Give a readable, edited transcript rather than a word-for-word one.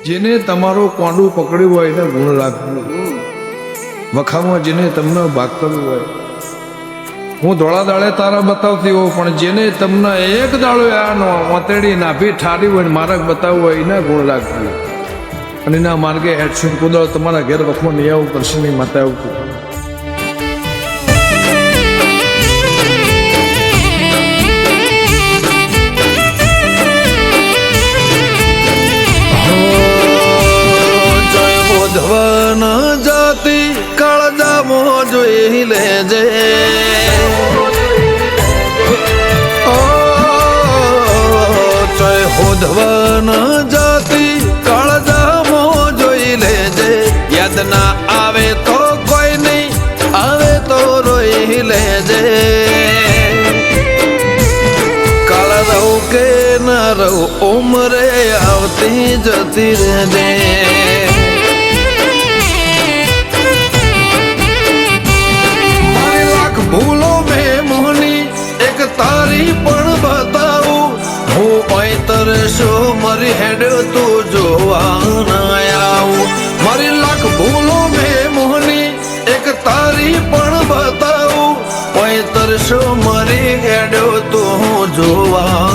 જેને તમારો કોંડું પકડ્યું હોય એને ગુણ રાખવું, વખામાં જેને તમને ભાગ કરવું હોય. હું ધોળા દાડે તારા બતાવતી હોઉં, પણ જેને તમને એક દાડો આનો ઓતેડી નાભી ઠારી હોય માર્ગ બતાવવું હોય એને ગુણ રાખવું. અને એના માર્ગે હેડશું કુદળ તમારા ઘેર વખમાં નહીં આવું કરશે નહીં માતા આવતું. ધવન જાતિ કાળજામો જોઈ લેજે, ધવન જાતિ કાળજામો જોઈ લેજે. યાદ ના આવે તો કોઈ નહીં, આવે તો રોઈ લેજે. કાળ રહું કે ના રહું ઉમરે આવતી જતી રહેજે. ભૂલો મેં મોહની એક તારી પણ બતાવું, હું પૈતર શું મારી હેડ તું જોવા ના આવું. મારી લાખ ભૂલો મેં મોહની એક તારી પણ બતાવું, પૈતર શું મારી હેડ તું જોવા